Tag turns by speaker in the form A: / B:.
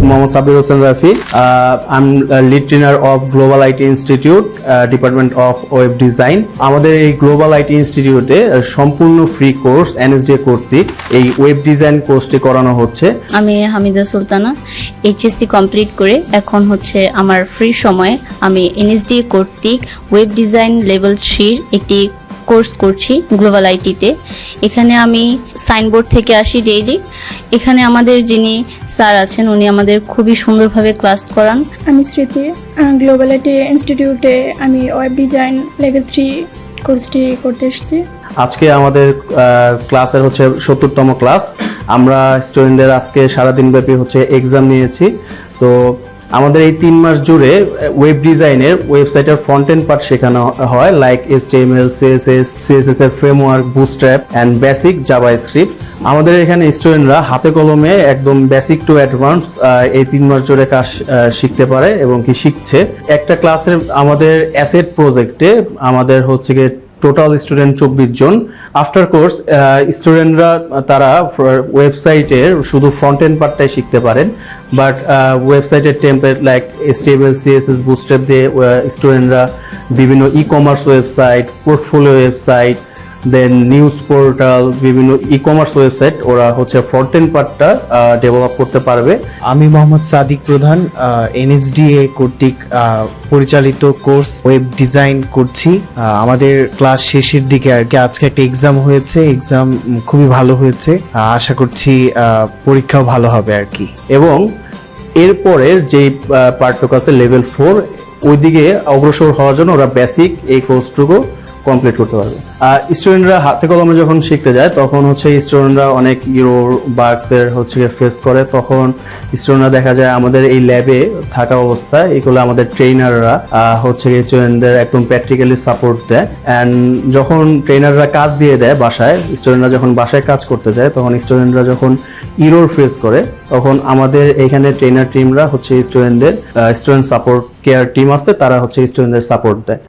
A: Mohammad Sabir Hossain Rafi. I'm lead trainer of Global IT Institute, Department of Web Design. আমাদের এই global IT ইনস্টিটিউটে সম্পূর্ণ free course NSDA কর্তৃক এই web design কোর্সটি করানো হচ্ছে।
B: আমি হামিদা সুলতানা এইচএসসি কমপ্লিট করে এখন হচ্ছে আমার ফ্রি সময়ে আমি এনএসডিএ কর্তৃক ওয়েব ডিজাইন লেভেল 3 একটি কোর্স করছি গ্লোবাল আইটিতে। এখানে আমি সাইনবোর্ড থেকে আসি ডেইলি। এখানে আমাদের যিনি স্যার আছেন উনি আমাদের খুবই সুন্দরভাবে ক্লাস করান।
C: আমি স্মৃতি, গ্লোবাল আইটি ইনস্টিটিউটে আমি ওয়েব ডিজাইন লেভেল 3 কোর্সটি করতে এসেছি।
A: আজকে আমাদের ক্লাসের হচ্ছে 70তম ক্লাস। আমরা স্টুডেন্টদের আজকে সারাদিন ব্যাপী হচ্ছে এক্সাম নিয়েছি। তো আমাদের এই 3 মাস জুড়ে ওয়েব ডিজাইনের ওয়েবসাইটের ফ্রন্ট এন্ড পার্ট শেখানো হয়, লাইক HTML, CSS এর framework, bootstrap and basic JavaScript. আমাদের এখানে স্টুডেন্টরা হাতে কলমে একদম বেসিক টু অ্যাডভান্স এই 3 মাস জুড়ে কাজ শিখতে পারে এবং কি শিখছে। একটা ক্লাসের আমাদের অ্যাসেট প্রজেক্টে আমাদের হচ্ছে গিয়ে টোটাল স্টুডেন্ট 24 জন। আফটার কোর্স স্টুডেন্টরা তারা ওয়েবসাইটের শুধু ফ্রন্ট এন্ড পার্টটাই শিখতে পারেন, বাট ওয়েবসাইটের template like HTML, CSS, Bootstrap দিয়ে স্টুডেন্টরা বিভিন্ন e commerce website, portfolio website, then news portal, বিভিন্ন ই কমার্স ওয়েবসাইট ওরা হচ্ছে ফ্রন্ট এন্ড পার্টটা ডেভেলপ করতে পারবে।
D: আমি মোহাম্মদ সাদিক প্রধান, এনএসডিএ কর্তৃক পরিচালিত কোর্স ওয়েব ডিজাইন করছি। আমাদের ক্লাস শেষের দিকে আর কি আজকে একটা এক্সাম হয়েছে, এক্সাম খুবই ভালো হয়েছে। আশা করছি পরীক্ষাও ভালো হবে আর কি।
A: এবং এরপরের যে পার্টটুকু আছে লেভেল 4, ওইদিকে অগ্রসর হওয়ার জন্য ওরা বেসিক এই কোর্সটুকু কমপ্লিট করতে পারবে। আর স্টুডেন্টরা হাতে কলমে যখন শিখতে যায় তখন হচ্ছে স্টুডেন্টরা অনেক বাগসের হচ্ছে ফেস করে। তখন স্টুডেন্টরা দেখা যায় আমাদের এই ল্যাবে থাকা অবস্থায় এগুলো আমাদের ট্রেনাররা হচ্ছে স্টুডেন্টদের একদম প্র্যাকটিক্যালি সাপোর্ট দেয়। অ্যান্ড যখন ট্রেনাররা কাজ দিয়ে দেয় বাসায়, স্টুডেন্টরা যখন বাসায় কাজ করতে যায় তখন স্টুডেন্টরা যখন ফেস করে তখন আমাদের এখানে ট্রেনার টিমরা হচ্ছে স্টুডেন্ট সাপোর্ট কেয়ার টিম আছে, তারা হচ্ছে স্টুডেন্টদের সাপোর্ট দেয়।